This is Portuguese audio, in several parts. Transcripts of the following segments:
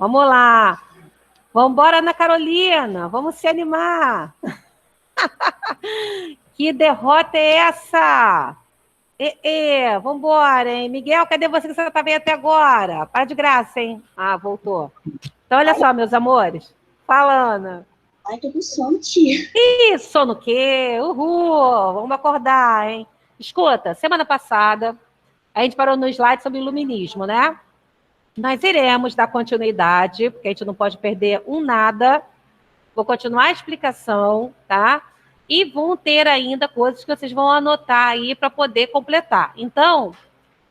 Vamos lá. Vamos embora, Ana Carolina. Vamos se animar. Que derrota é essa? Vamos embora, hein? Miguel, cadê você que você estava aí até agora? Para de graça, hein? Ah, voltou. Então, olha só, meus amores. Fala, Ana. Ai, tô com sono, tia. Ih, sono o quê? Uhul! Vamos acordar, hein? Escuta, semana passada, a gente parou no slide sobre iluminismo, né? Nós iremos dar continuidade, porque a gente não pode perder um nada. Vou continuar a explicação, tá? E vão ter ainda coisas que vocês vão anotar aí para poder completar. Então,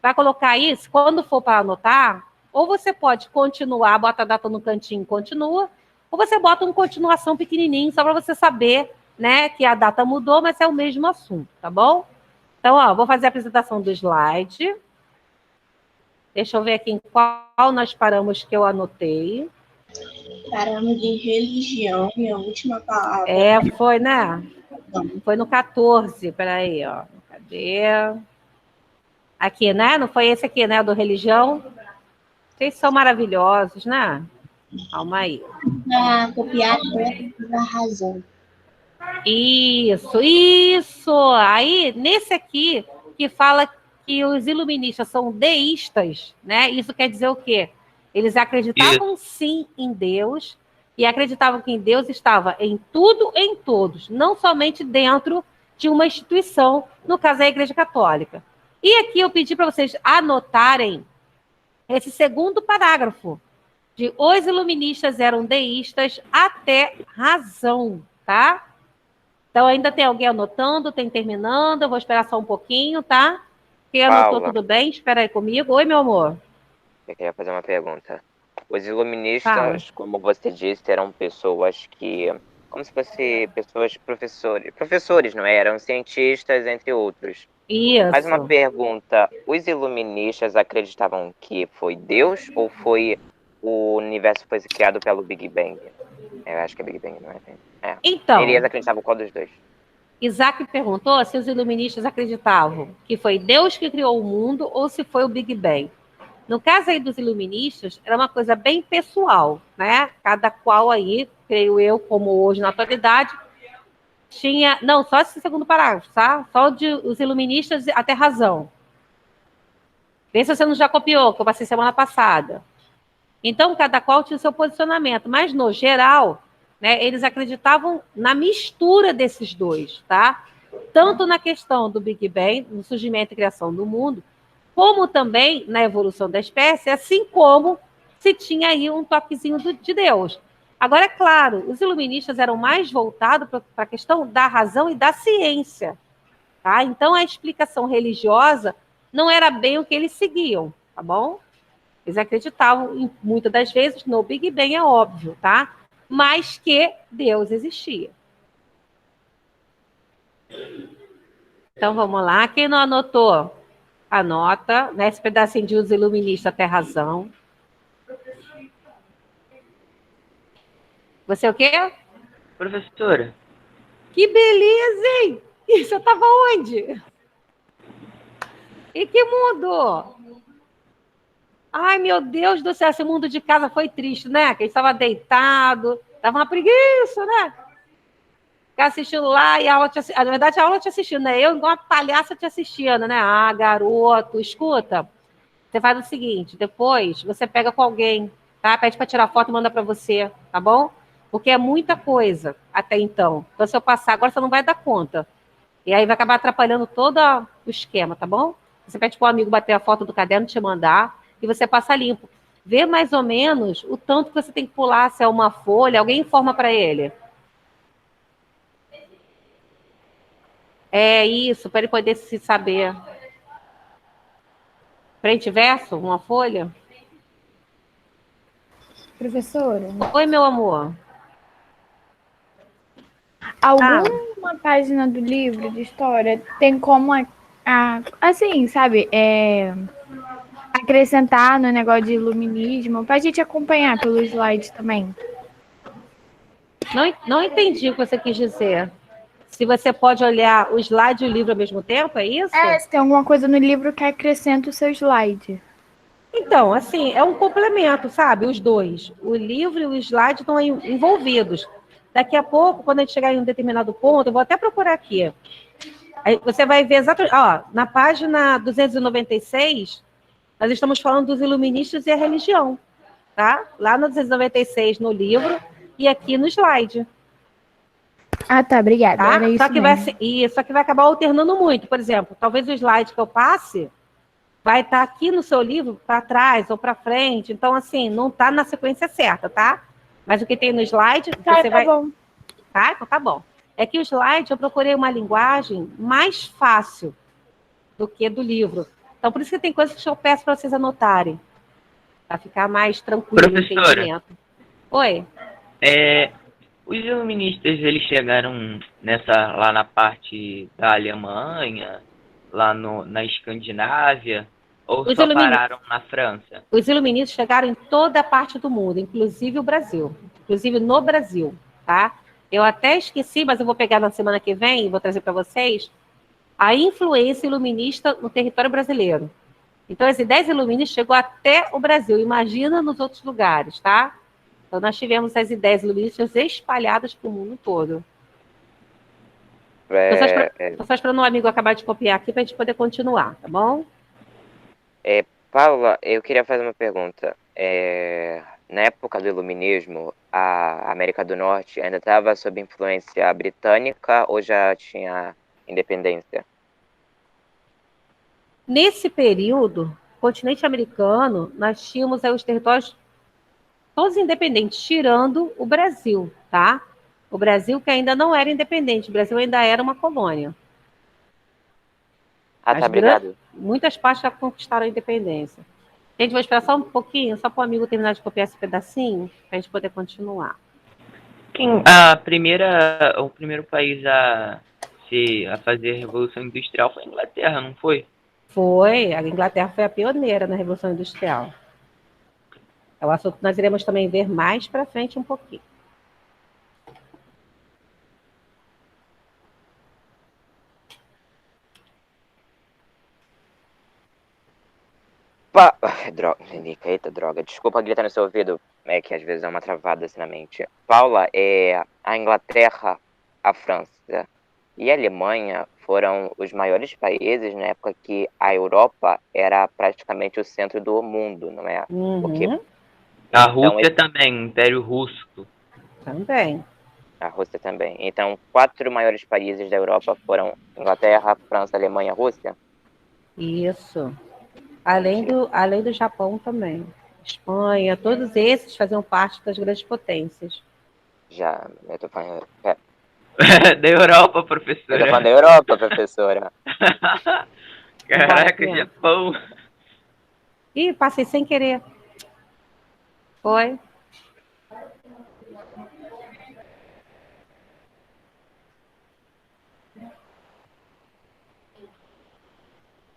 vai colocar isso, quando for para anotar, ou você pode continuar, bota a data no cantinho, continua, ou você bota uma continuação pequenininho, só para você saber, né, que a data mudou, mas é o mesmo assunto, tá bom? Então, ó, vou fazer a apresentação do slide. Deixa eu ver aqui em qual nós paramos que eu anotei. Paramos de religião, minha última palavra. Foi, né? Foi no 14, peraí, ó. Cadê? Aqui, né? Não foi esse aqui, né? Do religião? Vocês são maravilhosos, né? Calma aí. Para copiar a razão. Isso. Aí, nesse aqui, que fala que os iluministas são deístas, né? Isso quer dizer o quê? Eles acreditavam sim em Deus e acreditavam que em Deus estava em tudo, em todos, não somente dentro de uma instituição, no caso a Igreja Católica. E aqui eu pedi para vocês anotarem esse segundo parágrafo de os iluministas eram deístas até razão, tá? Então, ainda tem alguém anotando, tem terminando, eu vou esperar só um pouquinho, tá? Quem anotou, tudo bem? Espera aí comigo. Oi, meu amor. Eu queria fazer uma pergunta. Os iluministas, como você disse, eram pessoas que, como se fossem pessoas professores, não é? Eram cientistas, entre outros. Isso. Mais uma pergunta, os iluministas acreditavam que foi Deus ou foi o universo foi criado pelo Big Bang? Eu acho que é Big Bang, não é? Então, eles acreditavam qual dos dois? Isaac perguntou se os iluministas acreditavam que foi Deus que criou o mundo ou se foi o Big Bang. No caso aí dos iluministas, era uma coisa bem pessoal, né? Cada qual aí, creio eu, como hoje na atualidade, tinha... Não, só esse segundo parágrafo, tá? Só de os iluministas até razão. Vê se você não já copiou, que eu passei semana passada. Então, cada qual tinha o seu posicionamento, mas, no geral, né, eles acreditavam na mistura desses dois, tá? Tanto na questão do Big Bang, no surgimento e criação do mundo, como também na evolução da espécie, assim como se tinha aí um toquezinho de Deus. Agora, é claro, os iluministas eram mais voltados para a questão da razão e da ciência, tá? Então, a explicação religiosa não era bem o que eles seguiam, tá bom? Eles acreditavam, muitas das vezes, no Big Bang, é óbvio, tá? Mas que Deus existia. Então, vamos lá. Quem não anotou, anota. Nesse pedacinho de os iluministas até razão. Você o quê? Professora. Que beleza, hein? E você estava onde? E que mundo? Ai, meu Deus do céu, esse mundo de casa foi triste, né? Que ele estava deitado, estava uma preguiça, né? Ficar assistindo lá e a aula na verdade, a aula te assistindo, né? Eu, igual uma palhaça, te assistindo, né? Ah, garoto, escuta. Você faz o seguinte, depois você pega com alguém, tá? Pede para tirar foto e manda para você, tá bom? Porque é muita coisa até então. Então, se eu passar agora, você não vai dar conta. E aí vai acabar atrapalhando todo o esquema, tá bom? Você pede para o amigo bater a foto do caderno, te mandar, e você passa limpo. Vê mais ou menos o tanto que você tem que pular, se é uma folha, alguém informa para ele. É isso, para ele poder se saber. Frente e verso, uma folha? Professora? Oi, meu amor. Alguma página do livro de história tem como, assim, sabe, acrescentar no negócio de iluminismo, para a gente acompanhar pelo slide também? Não entendi o que você quis dizer. Se você pode olhar o slide e o livro ao mesmo tempo, é isso? Se tem alguma coisa no livro que acrescenta o seu slide. Então, assim, é um complemento, sabe? Os dois. O livro e o slide estão envolvidos. Daqui a pouco, quando a gente chegar em um determinado ponto, eu vou até procurar aqui. Aí você vai ver exatamente. Ó, na página 296, nós estamos falando dos iluministas e a religião, tá? Lá no 296 no livro e aqui no slide. Ah, tá, obrigada. Tá? Era isso Só que mesmo. só que vai acabar alternando muito. Por exemplo, talvez o slide que eu passe vai estar aqui no seu livro para trás ou para frente. Então, assim, não está na sequência certa, tá? Mas o que tem no slide, Tá, você tá vai. bom. Tá? Então tá bom. É que o slide eu procurei uma linguagem mais fácil do que do livro. Então, por isso que tem coisas que eu peço para vocês anotarem, para ficar mais tranquilo o Professora, entendimento. Oi? os iluministas, eles chegaram lá na parte da Alemanha, na Escandinávia, ou Os, só ilumini... pararam na França? Os iluministas chegaram em toda a parte do mundo, inclusive o Brasil. Inclusive no Brasil, tá? Eu até esqueci, mas eu vou pegar na semana que vem e vou trazer para vocês a influência iluminista no território brasileiro. Então, as ideias iluministas chegou até o Brasil. Imagina nos outros lugares, tá? Então, nós tivemos as ideias iluministas espalhadas para o mundo todo. Estou só esperando um amigo acabar de copiar aqui para a gente poder continuar, tá bom? Paula, eu queria fazer uma pergunta. Na época do Iluminismo, a América do Norte ainda estava sob influência britânica ou já tinha independência? Nesse período, continente americano, nós tínhamos aí os territórios todos independentes, tirando o Brasil, tá? O Brasil que ainda não era independente, o Brasil ainda era uma colônia. Ah, tá, obrigado. Muitas partes já conquistaram a independência. Gente, vou esperar só um pouquinho, só para o amigo terminar de copiar esse pedacinho, para a gente poder continuar. O primeiro país a fazer a Revolução Industrial foi a Inglaterra, não foi? Foi, a Inglaterra foi a pioneira na Revolução Industrial. É o assunto que nós iremos também ver mais para frente um pouquinho. Eita, droga. Desculpa gritar no seu ouvido, que às vezes é uma travada assim na mente. Paula, a Inglaterra, a França e a Alemanha foram os maiores países na época que a Europa era praticamente o centro do mundo, não é? Porque a Rússia também, Império Russo. Também. A Rússia também. Então, 4 maiores países da Europa foram Inglaterra, França, Alemanha, Rússia? Isso. Além do Japão também. Espanha, todos esses faziam parte das grandes potências. Eu tô falando... Da Europa, professora. Eu tô falando da Europa, professora. Caraca, Japão. Ih, passei sem querer. Foi.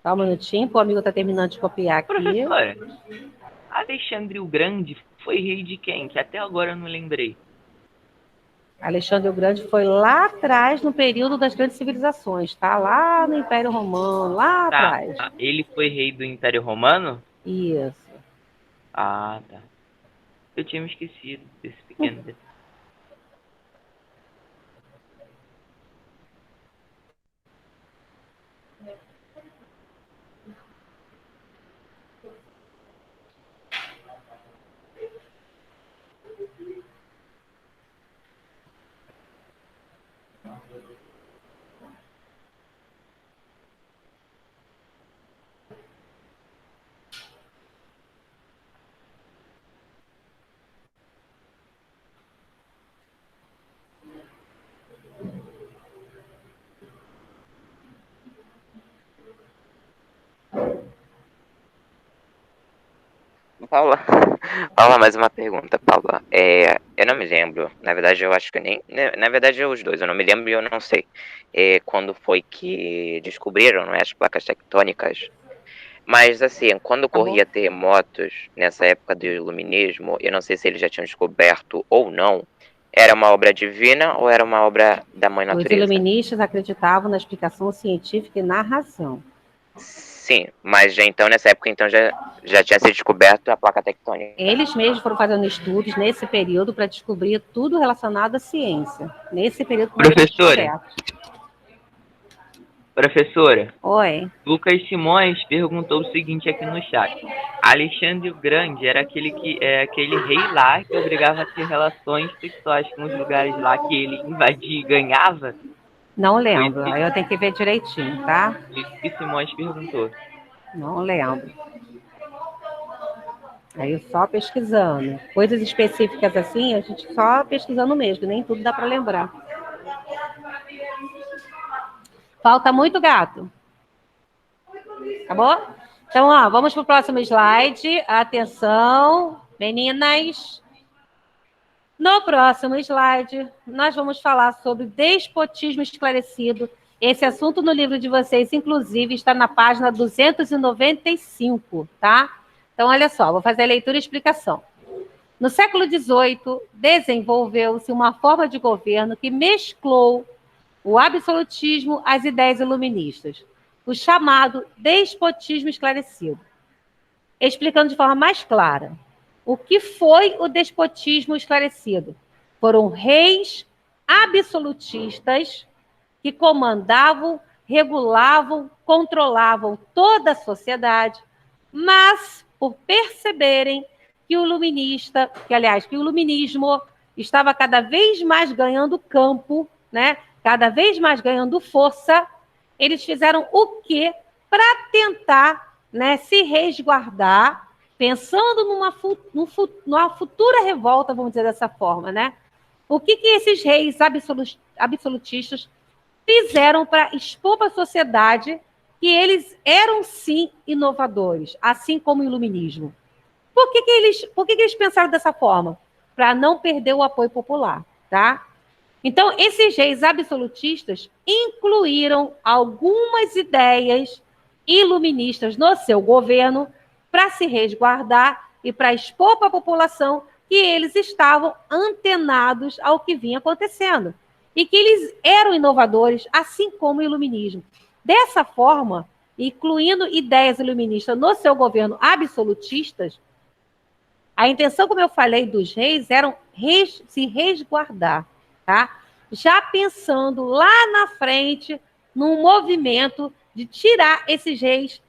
Só um minutinho, o amigo está terminando de copiar aqui. Professora, Alexandre o Grande foi rei de quem? Que até agora eu não lembrei. Alexandre o Grande foi lá atrás, no período das grandes civilizações, tá? Lá no Império Romano, lá atrás. Ele foi rei do Império Romano? Isso. Ah, tá. Eu tinha me esquecido desse pequeno detalhe. Paula, mais uma pergunta, Paula. Eu não me lembro, na verdade eu acho que nem... Na verdade os dois, eu não me lembro e eu não sei. Quando foi que descobriram, não é, as placas tectônicas. Mas assim, quando ocorria terremotos, nessa época do iluminismo, eu não sei se eles já tinham descoberto ou não, era uma obra divina ou era uma obra da mãe natureza? Os iluministas acreditavam na explicação científica e na razão. Sim, mas já então, nessa época, então, já tinha sido descoberto a placa tectônica. Eles mesmos foram fazendo estudos nesse período para descobrir tudo relacionado à ciência. Nesse período que foi Professora, descoberto. professora, Oi. Lucas Simões perguntou o seguinte aqui no chat. Alexandre o Grande era aquele rei lá que obrigava a ter relações sexuais com os lugares lá que ele invadia e ganhava? Não Foi lembro. Aí eu tenho que ver direitinho, tá? isso que Simões perguntou. Não lembro. Aí eu só pesquisando. Coisas específicas assim, a gente só pesquisando mesmo, nem tudo dá para lembrar. Falta muito gato. Acabou? Então, ó, vamos para o próximo slide. Atenção, meninas. No próximo slide, nós vamos falar sobre despotismo esclarecido. Esse assunto no livro de vocês, inclusive, está na página 295, tá? Então, olha só, vou fazer a leitura e explicação. No século XVIII, desenvolveu-se uma forma de governo que mesclou o absolutismo às ideias iluministas, o chamado despotismo esclarecido. Explicando de forma mais clara, o que foi o despotismo esclarecido? Foram reis absolutistas que comandavam, regulavam, controlavam toda a sociedade, mas por perceberem que o iluminismo estava cada vez mais ganhando campo, né? Cada vez mais ganhando força, eles fizeram o quê? Para tentar, né, se resguardar, pensando numa futura revolta, vamos dizer dessa forma, né? O que esses reis absolutistas fizeram para expor para a sociedade que eles eram, sim, inovadores, assim como o iluminismo? Por que eles pensaram dessa forma? Para não perder o apoio popular, tá? Então, esses reis absolutistas incluíram algumas ideias iluministas no seu governo para se resguardar e para expor para a população que eles estavam antenados ao que vinha acontecendo e que eles eram inovadores, assim como o iluminismo. Dessa forma, incluindo ideias iluministas no seu governo absolutistas, a intenção, como eu falei, dos reis era se resguardar, tá? Já pensando lá na frente num movimento de tirar esses reis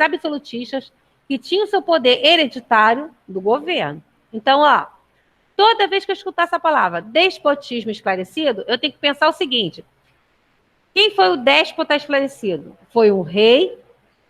absolutistas que tinham seu poder hereditário do governo. Então, ó, toda vez que eu escutar essa palavra despotismo esclarecido, eu tenho que pensar o seguinte: quem foi o déspota esclarecido? Foi um rei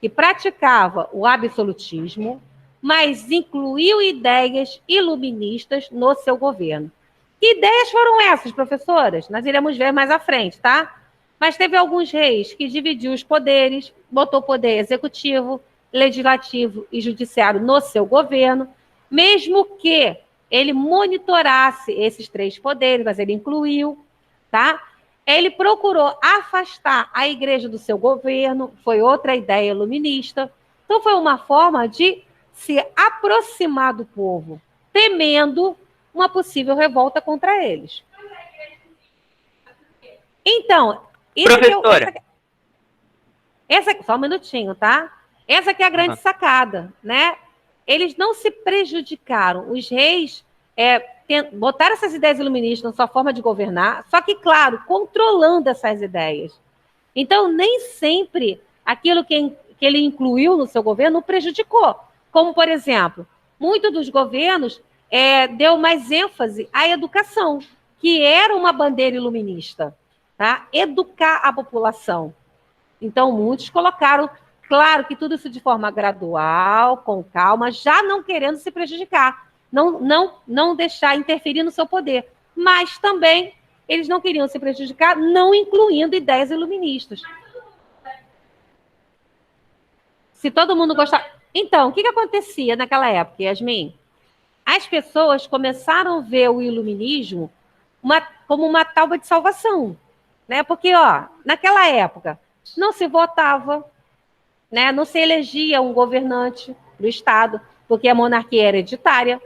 que praticava o absolutismo, mas incluiu ideias iluministas no seu governo. Que ideias foram essas, professoras? Nós iremos ver mais à frente, tá? Mas teve alguns reis que dividiu os poderes, botou poder executivo, legislativo e judiciário no seu governo, mesmo que ele monitorasse esses três poderes, mas ele incluiu, tá? Ele procurou afastar a igreja do seu governo, foi outra ideia iluminista. Então, foi uma forma de se aproximar do povo, temendo uma possível revolta contra eles. Então, professora, só um minutinho, tá? Essa que é a grande sacada, né? Eles não se prejudicaram. Os reis botaram essas ideias iluministas na sua forma de governar, só que, claro, controlando essas ideias. Então, nem sempre aquilo que ele incluiu no seu governo o prejudicou. Como, por exemplo, muitos dos governos deu mais ênfase à educação, que era uma bandeira iluminista, tá? Educar a população. Então, muitos colocaram, claro que tudo isso de forma gradual, com calma, já não querendo se prejudicar, não deixar interferir no seu poder. Mas também eles não queriam se prejudicar, não incluindo ideias iluministas. Se todo mundo gostava... Então, o que acontecia naquela época, Yasmin? As pessoas começaram a ver o iluminismo como uma tábua de salvação, né? Porque, ó, naquela época, não se votava, né? Não se elegia um governante do Estado, porque a monarquia era hereditária,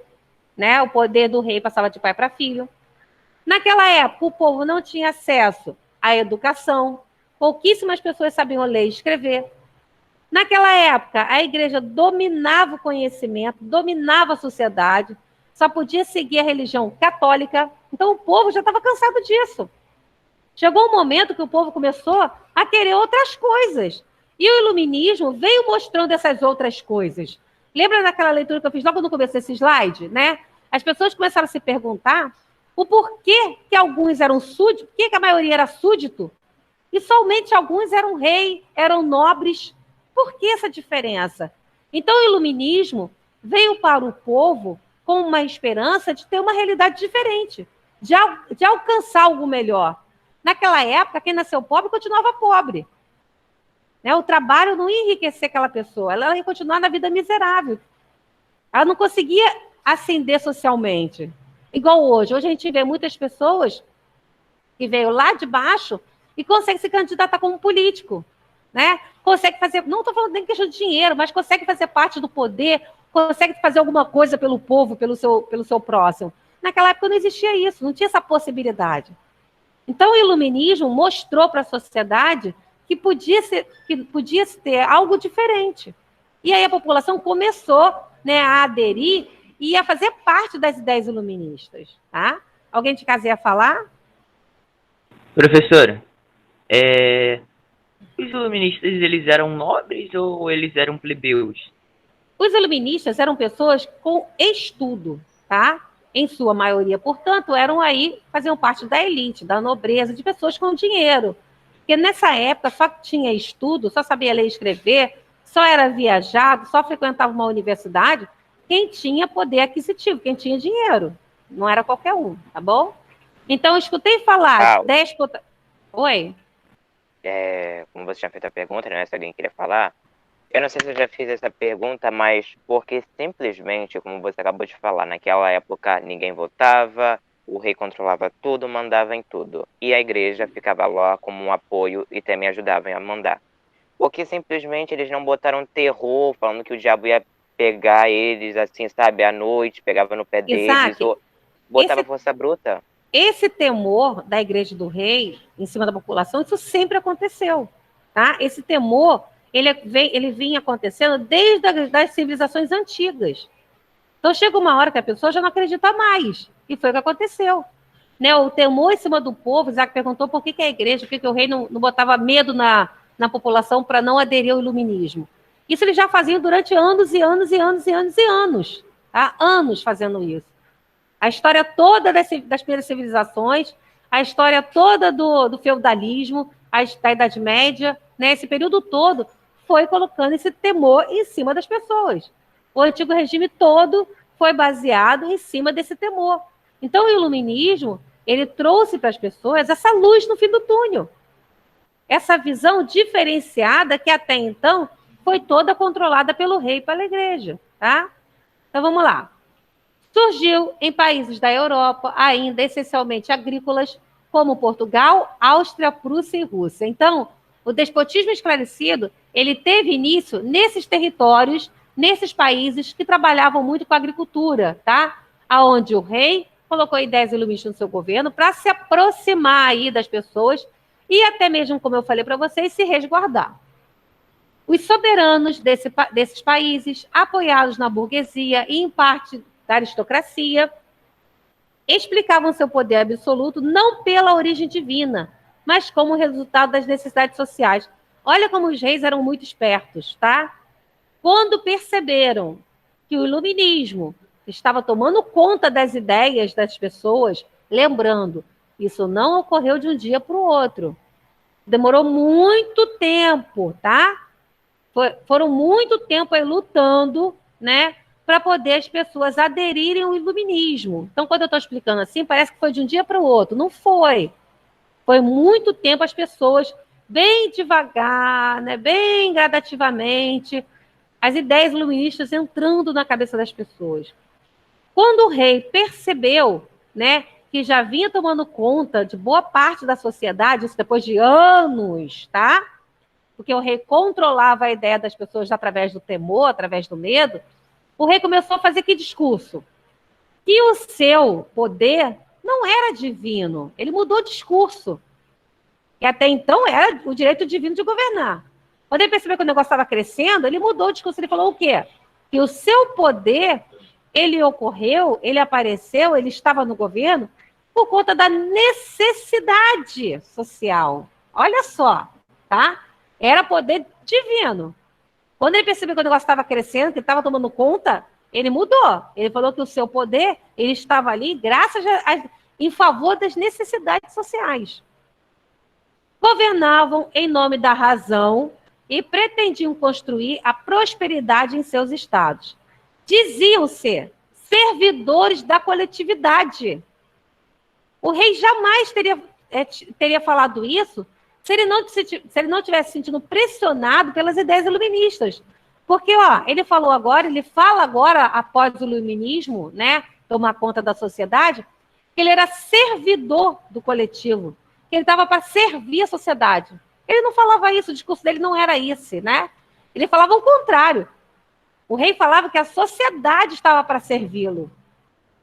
né? O poder do rei passava de pai para filho. Naquela época, o povo não tinha acesso à educação, pouquíssimas pessoas sabiam ler e escrever. Naquela época, a igreja dominava o conhecimento, dominava a sociedade, só podia seguir a religião católica, então o povo já estava cansado disso. Chegou um momento que o povo começou a querer outras coisas. E o iluminismo veio mostrando essas outras coisas. Lembra daquela leitura que eu fiz logo no começo desse slide, né? As pessoas começaram a se perguntar o porquê que alguns eram súditos, por que a maioria era súdito, e somente alguns eram rei, eram nobres. Por que essa diferença? Então o iluminismo veio para o povo com uma esperança de ter uma realidade diferente, de alcançar algo melhor. Naquela época, quem nasceu pobre continuava pobre. Né? O trabalho não ia enriquecer aquela pessoa, ela ia continuar na vida miserável. Ela não conseguia ascender socialmente. Igual hoje. Hoje a gente vê muitas pessoas que veio lá de baixo e conseguem se candidatar como político. Né? Consegue fazer, não estou falando nem questão de dinheiro, mas consegue fazer parte do poder, consegue fazer alguma coisa pelo povo, pelo seu próximo. Naquela época não existia isso, não tinha essa possibilidade. Então, o iluminismo mostrou para a sociedade que podia se ter algo diferente. E aí a população começou, né, a aderir e a fazer parte das ideias iluministas. Tá? Alguém de casa ia falar? Professora, os iluministas, eles eram nobres ou eles eram plebeus? Os iluministas eram pessoas com estudo, tá? Em sua maioria, portanto, faziam parte da elite, da nobreza, de pessoas com dinheiro. Porque nessa época só tinha estudo, só sabia ler e escrever, só era viajado, só frequentava uma universidade quem tinha poder aquisitivo, quem tinha dinheiro. Não era qualquer um, tá bom? Então, eu escutei falar déspota... Oi? Como você tinha feito a pergunta, né? Se alguém queria falar, eu não sei se eu já fiz essa pergunta, mas porque simplesmente, como você acabou de falar, naquela época ninguém votava, o rei controlava tudo, mandava em tudo. E a igreja ficava lá como um apoio e também ajudava a mandar. Porque simplesmente eles não botaram terror, falando que o diabo ia pegar eles, assim, sabe, à noite, pegava no pé deles, ou botava força bruta. Esse temor da igreja do rei em cima da população, isso sempre aconteceu. Tá? Esse temor, ele vinha acontecendo desde as civilizações antigas. Então, chega uma hora que a pessoa já não acredita mais. E foi o que aconteceu. Né? O temor em cima do povo, Isaac perguntou por que a igreja, por que o rei não botava medo na população para não aderir ao iluminismo. Isso eles já faziam durante anos e anos e anos e anos e anos. Tá? Anos fazendo isso. A história toda das primeiras civilizações, a história toda do feudalismo, da Idade Média, né? Esse período todo foi colocando esse temor em cima das pessoas. O antigo regime todo foi baseado em cima desse temor. Então, o iluminismo, ele trouxe para as pessoas essa luz no fim do túnel. Essa visão diferenciada que até então foi toda controlada pelo rei e pela igreja. Tá? Então, vamos lá. Surgiu em países da Europa, ainda essencialmente agrícolas, como Portugal, Áustria, Prússia e Rússia. Então, o despotismo esclarecido, ele teve início nesses territórios, nesses países que trabalhavam muito com a agricultura, tá? Aonde o rei colocou ideias iluministas no seu governo para se aproximar aí das pessoas e até mesmo, como eu falei para vocês, se resguardar. Os soberanos desses países, apoiados na burguesia e em parte da aristocracia, explicavam seu poder absoluto não pela origem divina, mas como resultado das necessidades sociais. Olha como os reis eram muito espertos, tá? Quando perceberam que o iluminismo estava tomando conta das ideias das pessoas, lembrando, isso não ocorreu de um dia para o outro. Demorou muito tempo, tá? Foram muito tempo aí lutando, né? Para poder as pessoas aderirem ao iluminismo. Então, quando eu estou explicando assim, parece que foi de um dia para o outro. Não foi. Foi muito tempo as pessoas, bem devagar, né, bem gradativamente, as ideias iluministas entrando na cabeça das pessoas. Quando o rei percebeu, né, que já vinha tomando conta de boa parte da sociedade, isso depois de anos, tá? Porque o rei controlava a ideia das pessoas através do temor, através do medo, o rei começou a fazer que discurso? Que o seu poder não era divino. Ele mudou o discurso. E até então era o direito divino de governar. Quando ele percebeu que o negócio estava crescendo, ele mudou o discurso. Ele falou o quê? Que o seu poder, ele ocorreu, ele apareceu, ele estava no governo por conta da necessidade social. Olha só, tá? Era poder divino. Quando ele percebeu que o negócio estava crescendo, que ele estava tomando conta, ele mudou. Ele falou que o seu poder, ele estava ali em favor das necessidades sociais. Governavam em nome da razão e pretendiam construir a prosperidade em seus estados. Diziam-se servidores da coletividade. O rei jamais teria falado isso se ele não tivesse se sentindo pressionado pelas ideias iluministas. Porque, ele fala agora, após o iluminismo, né, tomar conta da sociedade, que ele era servidor do coletivo, que ele estava para servir a sociedade. Ele não falava isso, o discurso dele não era esse, né? Ele falava o contrário. O rei falava que a sociedade estava para servi-lo,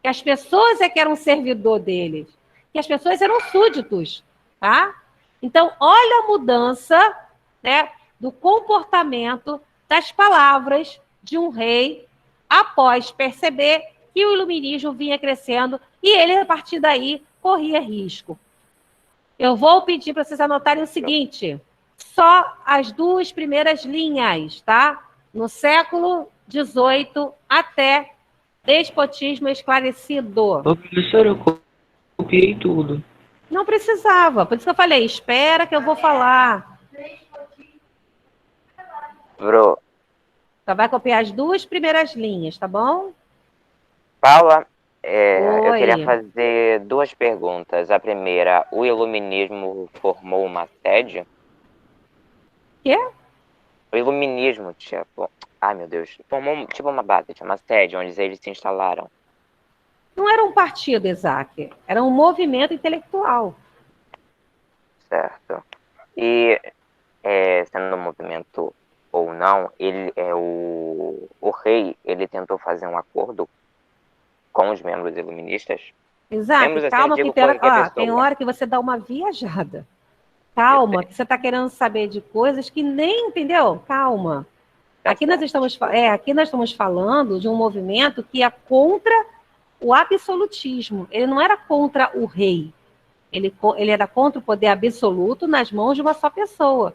que as pessoas que eram servidor deles, que as pessoas eram súditos, tá? Então, olha a mudança, né, do comportamento das palavras de um rei após perceber que o iluminismo vinha crescendo e ele, a partir daí, corria risco. Eu vou pedir para vocês anotarem o seguinte, só as 2 primeiras linhas, tá? No século XVIII até despotismo esclarecido. Ô, professora, eu copiei tudo. Não precisava, por isso que eu falei, espera que eu vou falar. Bro, Só vai copiar as 2 primeiras linhas, tá bom? Paula, eu Oi. queria fazer 2 perguntas. A primeira, o iluminismo formou uma sede? Quê? O iluminismo, tipo... Ai, meu Deus. Formou tipo uma base, uma sede, onde eles se instalaram. Não era um partido, Isaac. Era um movimento intelectual. Certo. E, sendo um movimento ou não, o rei, ele tentou fazer um acordo com os membros iluministas. Isaac, Membros, assim, calma, eu digo que qualquer pessoa. tem hora que você dá uma viajada. Calma, que você está querendo saber de coisas que nem, entendeu? Calma. Tá Aqui nós estamos falando de um movimento que é contra o absolutismo. Ele não era contra o rei. Ele era contra o poder absoluto nas mãos de uma só pessoa.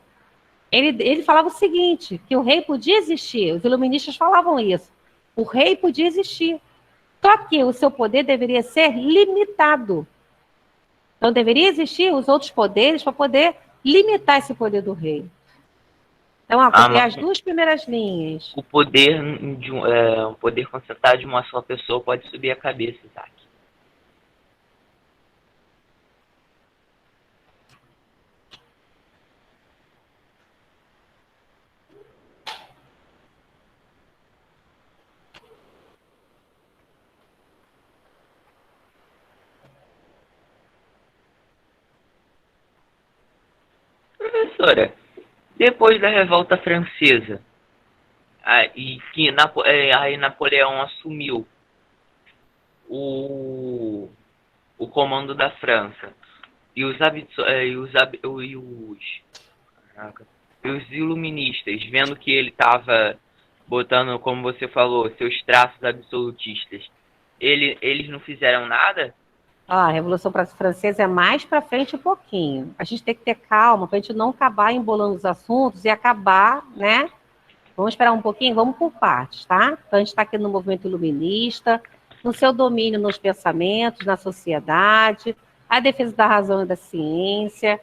Ele falava o seguinte, que o rei podia existir. Os iluministas falavam isso. O rei podia existir. Só que o seu poder deveria ser limitado. Então, deveria existir os outros poderes para poder limitar esse poder do rei. Então, as 2 primeiras linhas. O poder um poder concentrado de uma só pessoa pode subir a cabeça, Isaac. Professora, depois da Revolta Francesa, e que aí Napoleão assumiu o comando da França, e os iluministas, vendo que ele estava botando, como você falou, seus traços absolutistas, eles não fizeram nada? A Revolução Francesa é mais para frente um pouquinho. A gente tem que ter calma para a gente não acabar embolando os assuntos e acabar, né? Vamos esperar um pouquinho? Vamos por partes, tá? Então, a gente está aqui no movimento iluminista, no seu domínio nos pensamentos, na sociedade, a defesa da razão e da ciência.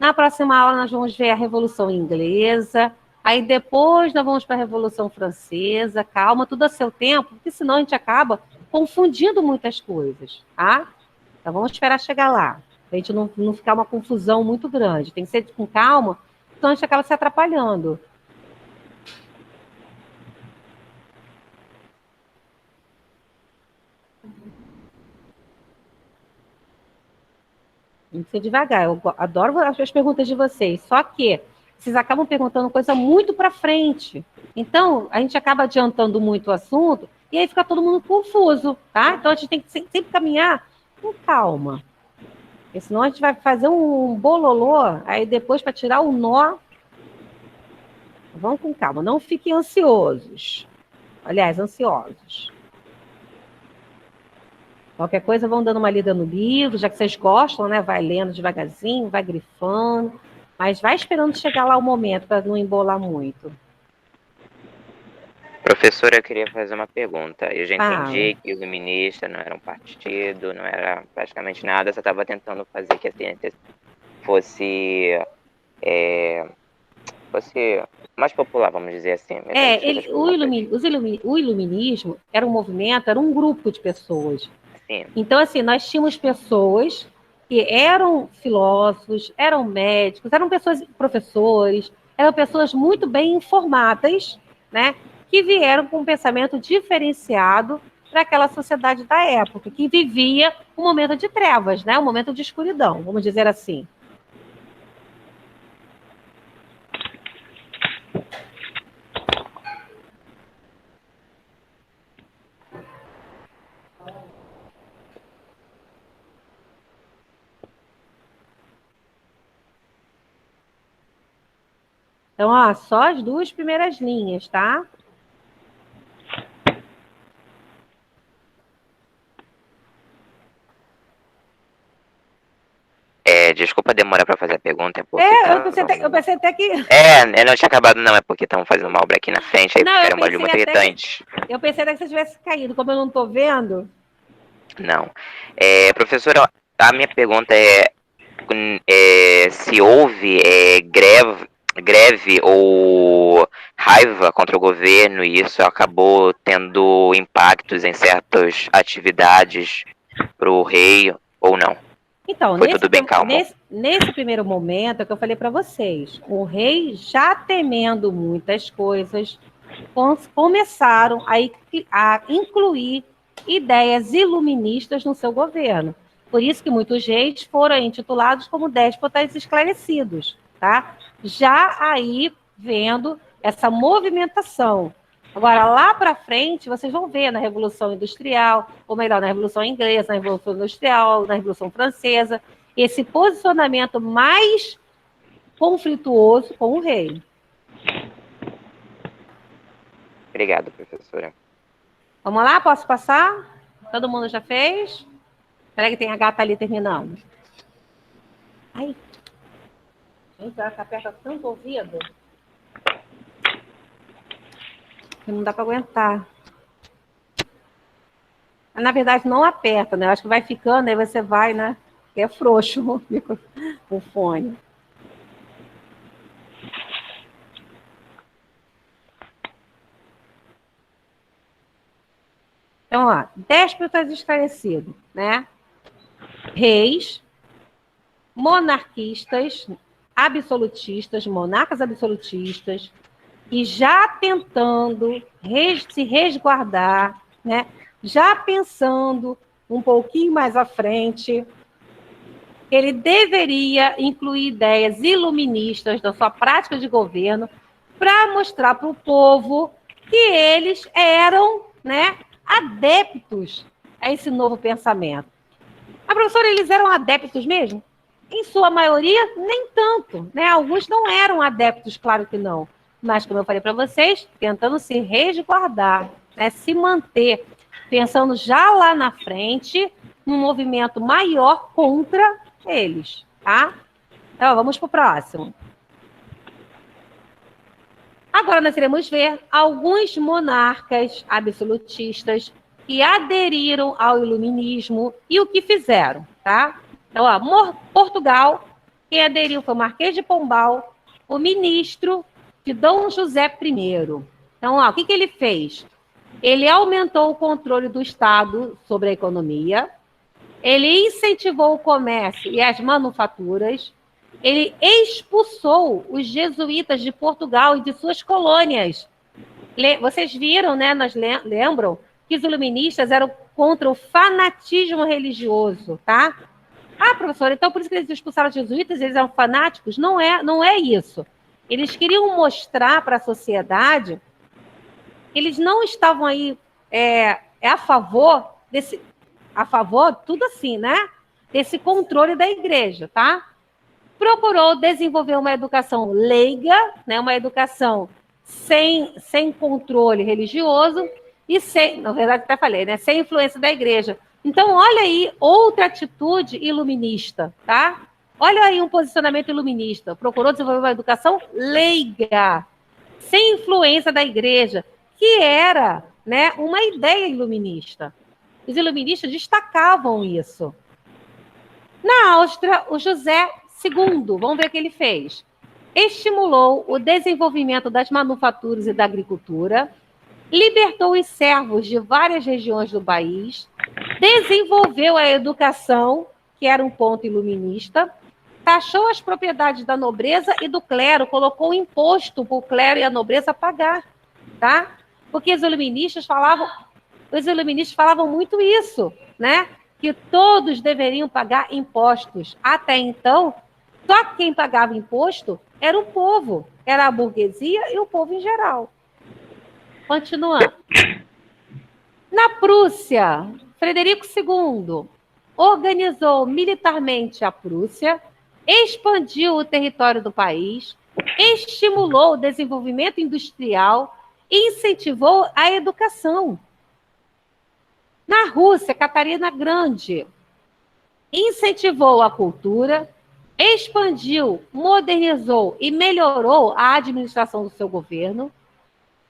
Na próxima aula, nós vamos ver a Revolução Inglesa. Aí, depois, nós vamos para a Revolução Francesa. Calma, tudo a seu tempo, porque senão a gente acaba confundindo muitas coisas, tá? Então, vamos esperar chegar lá, para a gente não ficar uma confusão muito grande. Tem que ser com calma, senão a gente acaba se atrapalhando. Tem que ser devagar. Eu adoro as perguntas de vocês, só que vocês acabam perguntando coisa muito para frente. Então, a gente acaba adiantando muito o assunto e aí fica todo mundo confuso, tá? Então, a gente tem que sempre caminhar com calma. Porque senão a gente vai fazer um bololô, aí depois para tirar o nó. Vão com calma, não fiquem ansiosos. Aliás, ansiosos. Qualquer coisa, vão dando uma lida no livro, já que vocês gostam, né? Vai lendo devagarzinho, vai grifando, mas vai esperando chegar lá o momento para não embolar muito. Professora, eu queria fazer uma pergunta. Eu já entendi Fala. que o Iluminista não era um partido, não era praticamente nada, só estava tentando fazer que a ciência fosse mais popular, vamos dizer assim. O iluminismo era um movimento, era um grupo de pessoas. Sim. Então, assim, nós tínhamos pessoas que eram filósofos, eram médicos, eram pessoas, professores, eram pessoas muito bem informadas, né? Que vieram com um pensamento diferenciado para aquela sociedade da época, que vivia um momento de trevas, né? Um momento de escuridão, vamos dizer assim. Então, ó, só as 2 primeiras linhas, tá? Desculpa a demora para fazer a pergunta. Eu pensei até que... Eu não tinha acabado não, é porque estão fazendo uma obra aqui na frente, aí era um barulho muito irritante. Eu pensei até que você tivesse caído, como eu não estou vendo. Não. Professora, a minha pergunta se houve greve ou raiva contra o governo e isso acabou tendo impactos em certas atividades para o rei ou não? Então, foi tudo bem calmo. Nesse primeiro momento, é que eu falei para vocês, o rei, já temendo muitas coisas, começaram a incluir ideias iluministas no seu governo. Por isso que muitos reis foram intitulados como déspotas esclarecidos, tá? Já aí vendo essa movimentação. Agora, lá para frente, vocês vão ver na Revolução Industrial, ou melhor, na Revolução Inglesa, na Revolução Industrial, na Revolução Francesa, esse posicionamento mais conflituoso com o rei. Obrigado, professora. Vamos lá, posso passar? Todo mundo já fez? Espera que tem a gata ali terminando. Ai. Gente, ela aperta tanto o ouvido que não dá para aguentar. Na verdade, não aperta, né? Eu acho que vai ficando, aí você vai, né? Que é frouxo o fone. Então, ó, déspotas esclarecidos, né? Reis, monarquistas, absolutistas, monarcas absolutistas, e já tentando se resguardar, né? Já pensando um pouquinho mais à frente, ele deveria incluir ideias iluministas da sua prática de governo para mostrar para o povo que eles eram, né, adeptos a esse novo pensamento. A professora, eles eram adeptos mesmo? Em sua maioria, nem tanto, né? Alguns não eram adeptos, claro que não. Mas, como eu falei para vocês, tentando se resguardar, né, se manter, pensando já lá na frente, num movimento maior contra eles, tá? Então, vamos para o próximo. Agora nós iremos ver alguns monarcas absolutistas que aderiram ao iluminismo e o que fizeram, tá? Então, ó, Portugal, quem aderiu foi o Marquês de Pombal, o ministro de Dom José I. Então, ó, o que ele fez? Ele aumentou o controle do Estado sobre a economia, ele incentivou o comércio e as manufaturas, ele expulsou os jesuítas de Portugal e de suas colônias. Vocês viram, né? Lembram que os iluministas eram contra o fanatismo religioso, tá? Ah, professora, então por isso que eles expulsaram os jesuítas, eles eram fanáticos? Não é isso. Eles queriam mostrar para a sociedade que eles não estavam aí a favor tudo assim, né? Desse controle da igreja, tá? Procurou desenvolver uma educação leiga, né? Uma educação sem controle religioso e sem, na verdade até falei, né, sem influência da igreja. Então, olha aí outra atitude iluminista, tá? Olha aí um posicionamento iluminista. Procurou desenvolver uma educação leiga, sem influência da igreja, que era, né, uma ideia iluminista. Os iluministas destacavam isso. Na Áustria, o José II, vamos ver o que ele fez. Estimulou o desenvolvimento das manufaturas e da agricultura, libertou os servos de várias regiões do país, desenvolveu a educação, que era um ponto iluminista, taxou as propriedades da nobreza e do clero, colocou imposto para o clero e a nobreza pagar, tá? Porque os iluministas falavam muito isso, né? Que todos deveriam pagar impostos. Até então, só quem pagava imposto era o povo, era a burguesia e o povo em geral. Continuando. Na Prússia, Frederico II organizou militarmente a Prússia, expandiu o território do país, estimulou o desenvolvimento industrial e incentivou a educação. Na Rússia, Catarina Grande incentivou a cultura, expandiu, modernizou e melhorou a administração do seu governo.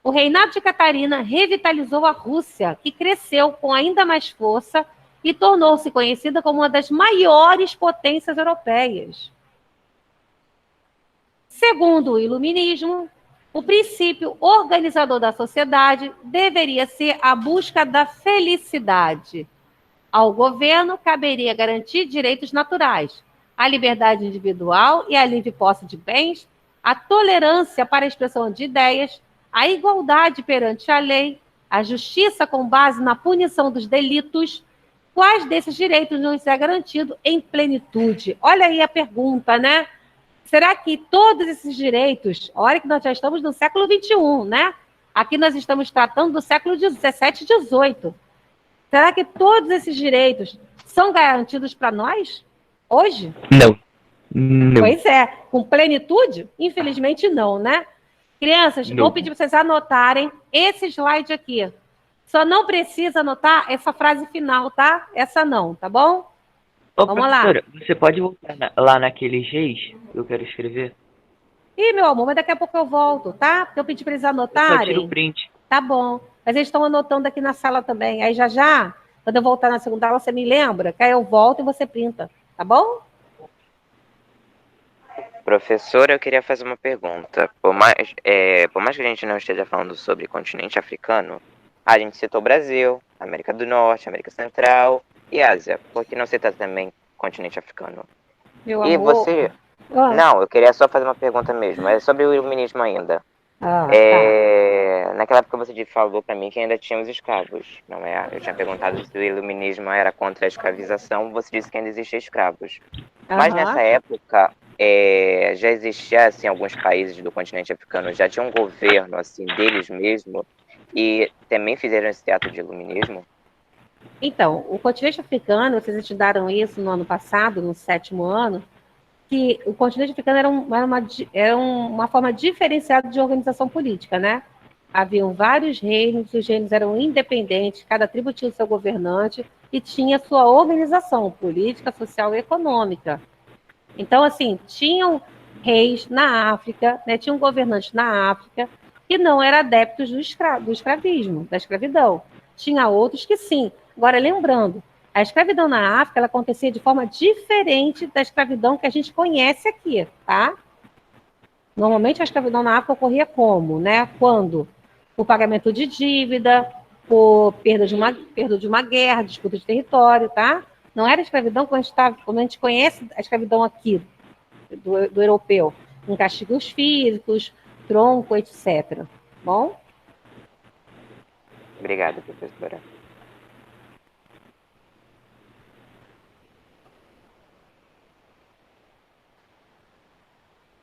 O reinado de Catarina revitalizou a Rússia, que cresceu com ainda mais força e tornou-se conhecida como uma das maiores potências europeias. Segundo o Iluminismo, o princípio organizador da sociedade deveria ser a busca da felicidade. Ao governo caberia garantir direitos naturais, a liberdade individual e a livre posse de bens, a tolerância para a expressão de ideias, a igualdade perante a lei, a justiça com base na punição dos delitos. Quais desses direitos não é garantido em plenitude? Olha aí a pergunta, né? Será que todos esses direitos, olha que nós já estamos no século XXI, né? Aqui nós estamos tratando do século XVII e XVIII. Será que todos esses direitos são garantidos para nós hoje? Não. Não. Pois é, com plenitude? Infelizmente não, né? Crianças, Não. vou pedir para vocês anotarem esse slide aqui. Só não precisa anotar essa frase final, tá? Essa não, tá bom? Ô, Vamos lá. professora, você pode voltar lá naqueles reis que eu quero escrever? Ih, meu amor, mas daqui a pouco eu volto, tá? Porque eu pedi para eles Eu só tiro anotarem. o print. Tá bom. Mas eles estão anotando aqui na sala também. Aí já, quando eu voltar na segunda aula, você me lembra? Que aí eu volto e você printa. Tá bom? Professora, eu queria fazer uma pergunta. Por mais que a gente não esteja falando sobre continente africano, a gente citou Brasil, América do Norte, América Central e Ásia. Por que não citar também continente africano? Meu E amor. você... Ah, Não, eu queria só fazer uma pergunta mesmo. É sobre o iluminismo ainda. tá. Naquela época você falou para mim que ainda tinha os escravos, não é? Eu tinha perguntado se o iluminismo era contra a escravização, você disse que ainda existia escravos. Mas Aham. nessa época já existia, assim, alguns países do continente africano já tinham um governo, assim, deles mesmo, e também fizeram esse ato de iluminismo? Então, o continente africano, vocês estudaram isso no ano passado, no 7º ano, que o continente africano era uma forma diferenciada de organização política, né? Haviam vários reinos, os reinos eram independentes, cada tribo tinha o seu governante e tinha sua organização política, social e econômica. Então, assim, tinham reis na África, né? Tinham governantes na África que não eram adeptos do escravismo, da escravidão. Tinha outros que sim. Agora, lembrando, a escravidão na África ela acontecia de forma diferente da escravidão que a gente conhece aqui, tá? Normalmente a escravidão na África ocorria como, né? Quando? Por pagamento de dívida, por perda de uma guerra, disputa de território, tá? Não era escravidão como a gente conhece a escravidão aqui, do europeu, com castigos físicos, tronco, etc. Bom? Obrigado, professora.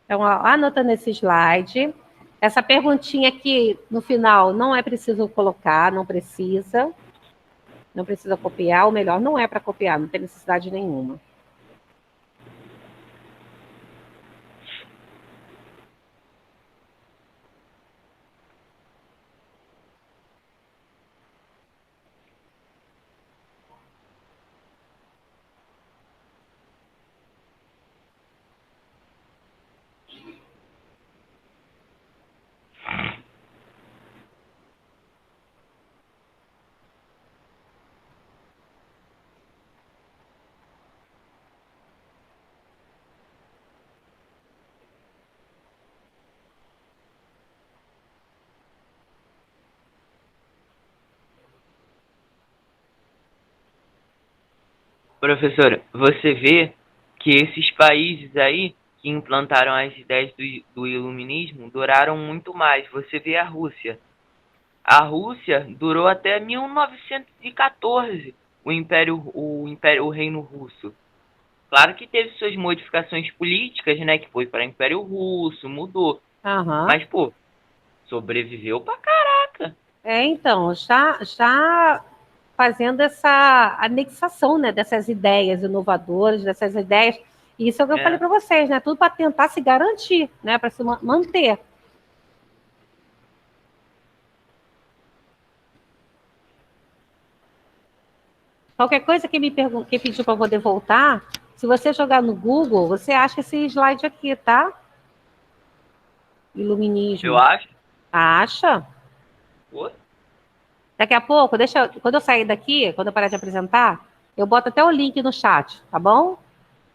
Então, anotando esse slide, essa perguntinha aqui no final não é preciso colocar, não precisa copiar, ou melhor, não é para copiar, não tem necessidade nenhuma. Professora, você vê que esses países aí que implantaram as ideias do iluminismo duraram muito mais. Você vê a Rússia. A Rússia durou até 1914, o Reino Russo. Claro que teve suas modificações políticas, né? Que foi para Império Russo, mudou. Aham. Mas, pô, sobreviveu pra caraca. Então, já fazendo essa anexação, né, dessas ideias inovadoras, dessas ideias. E isso é o que eu falei É. para vocês, né? Tudo para tentar se garantir, né? Para se manter. Qualquer coisa que que pediu para poder voltar, se você jogar no Google, você acha esse slide aqui, tá? Eu Iluminismo. acho. Acha? Pô, Daqui a pouco, quando eu sair daqui, quando eu parar de apresentar, eu boto até o link no chat, tá bom?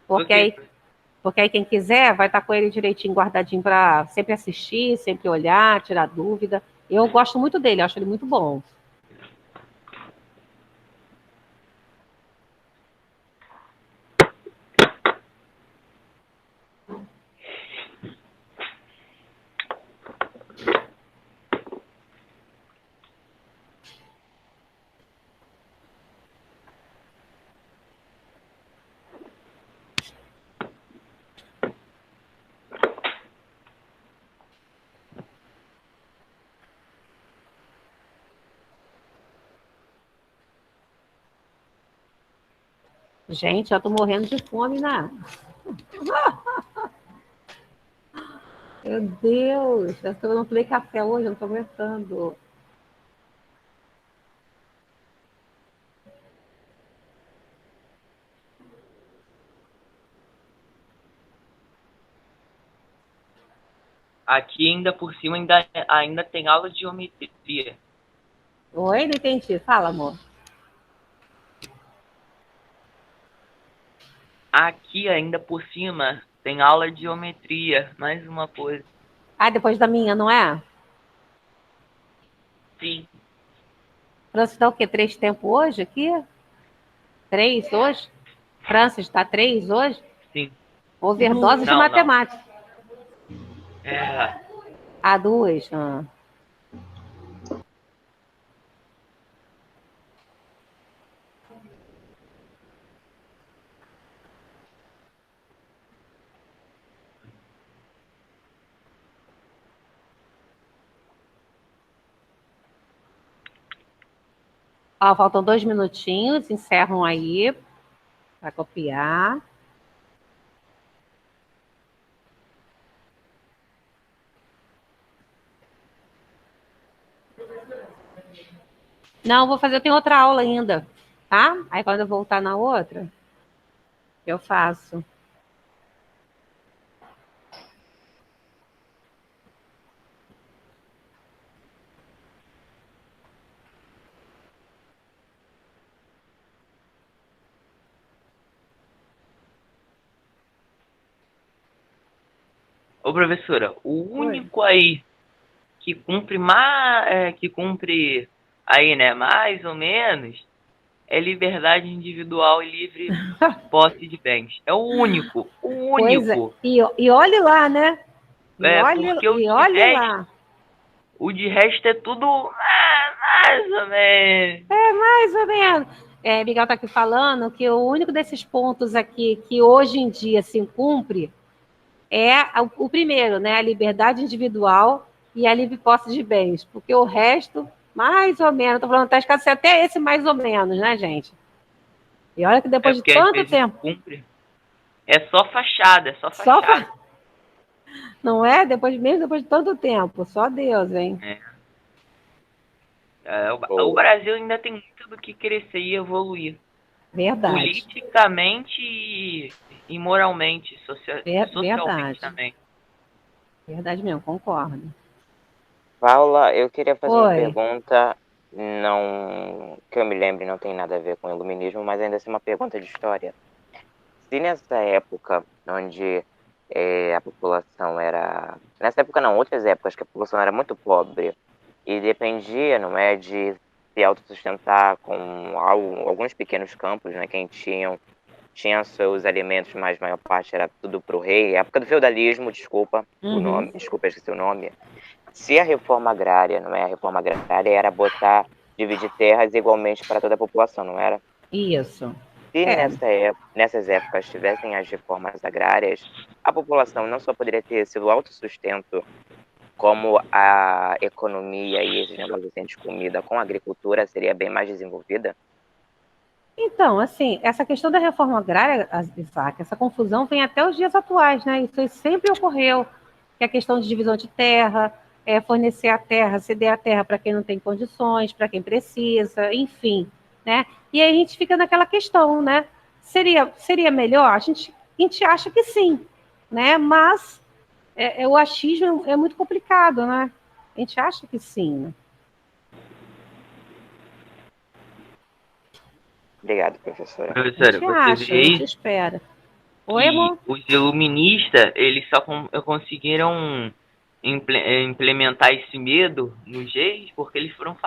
Porque ok. aí, porque aí quem quiser vai estar com ele direitinho guardadinho para sempre assistir, sempre olhar, tirar dúvida. Eu gosto muito dele, acho ele muito bom. Gente, eu tô morrendo de fome, né? Meu Deus, eu não tomei café hoje, eu não tô aguentando. Aqui ainda por cima ainda tem aula de geometria. Oi, não entendi. Fala, amor. Aqui ainda por cima tem aula de geometria. Mais uma coisa. Ah, depois da minha, não é? Sim. Francis dá o quê? 3 tempos hoje aqui? 3 hoje? Francis está 3 hoje? Sim. Overdose de Não, não. matemática. É. Ah, 2. Ah. Ó, faltam 2 minutinhos, encerram aí para copiar. Não, vou fazer, eu tenho outra aula ainda, tá? Aí quando eu voltar na outra, eu faço. Ô, professora, o Oi. único aí que cumpre aí, né, mais ou menos, é liberdade individual e livre posse de bens. É o único, o Pois é. único. E olhe lá, né? Porque E olhe lá. o de resto é tudo mais ou menos. Mais ou menos. Miguel está aqui falando que o único desses pontos aqui que hoje em dia se cumpre é o primeiro, né? A liberdade individual e a livre posse de bens. Porque o resto, mais ou menos, estou falando, está escasseando até esse mais ou menos, né, gente? E olha que É depois de porque às tanto vezes tempo. cumpre. É só fachada, é só Só fachada. Não é? Mesmo depois de tanto tempo. Só Deus, hein? O Brasil ainda tem muito do que crescer e evoluir. Verdade. Politicamente e moralmente, socialmente Verdade. também. Verdade mesmo, concordo. Paula, eu queria fazer uma Oi. pergunta, não que eu me lembre, não tem nada a ver com o iluminismo, mas ainda assim uma pergunta de história. Se nessa época, onde a população era... Nessa época não, outras épocas que a população era muito pobre e dependia, não é, de se autossustentar com alguns pequenos campos, né, quem tinha seus alimentos, mas a maior parte era tudo para o rei. Época do feudalismo, desculpa o nome, desculpa, esqueci o nome. Se a reforma agrária, não é? A reforma agrária era dividir terras igualmente para toda a população, não era? Isso. Se nessas épocas tivessem as reformas agrárias, a população não só poderia ter sido autossustento, como a economia e esses negócios assim, de comida com a agricultura seria bem mais desenvolvida? Então, assim, essa questão da reforma agrária, Isaac, essa confusão vem até os dias atuais, né? Isso sempre ocorreu, que é a questão de divisão de terra, fornecer a terra, ceder a terra para quem não tem condições, para quem precisa, enfim, né? E aí a gente fica naquela questão, né? Seria melhor? A gente acha que sim, né? Mas o achismo é muito complicado, né? A gente acha que sim, né? Obrigado, professora. Professora, A você gente vê espera. Oi, que amor? os iluministas, eles só conseguiram implementar esse medo nos reis porque eles foram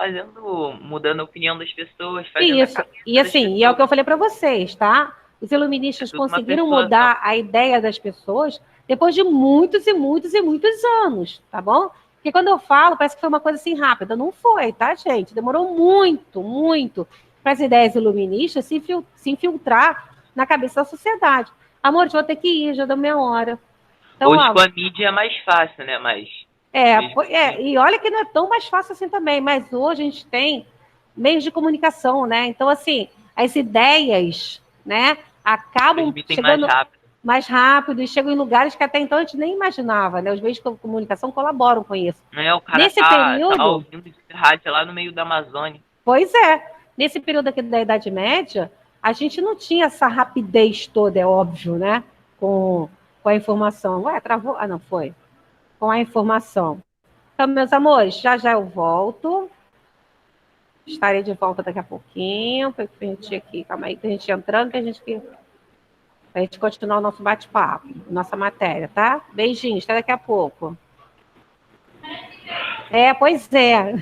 mudando a opinião das pessoas, fazendo a Isso. cabeça E das assim, e é o que eu pessoas. falei para vocês, tá? Os É iluministas tudo uma conseguiram pessoa só. mudar a ideia das pessoas depois de muitos e muitos e muitos anos, tá bom? Porque quando eu falo, parece que foi uma coisa assim rápida. Não foi, tá, gente? Demorou muito, muito para as ideias iluministas se infiltrar na cabeça da sociedade. Amor, eu vou ter que ir, já deu meia hora. Então, Hoje ó, com a mídia é mais fácil, né? Mas mesmo assim, e olha que não é tão mais fácil assim também, mas hoje a gente tem meios de comunicação, né? Então, assim, as ideias, né, acabam transmitem mais chegando rápido. mais rápido e chegam em lugares que até então a gente nem imaginava, né? Os meios de comunicação colaboram com isso. Né? O cara Nesse tá período, ouvindo esse rádio lá no meio da Amazônia. pois é, nesse período aqui da Idade Média, a gente não tinha essa rapidez toda, é óbvio, né? Com a informação. Ué, travou? Ah, não, foi. Com a informação. Então, meus amores, já já eu volto. Estarei de volta daqui a pouquinho. Para permitir aqui, calma aí, tem gente entrando, tem gente que. Para a gente continuar o nosso bate-papo, nossa matéria, tá? Beijinhos, até daqui a pouco. Pois é.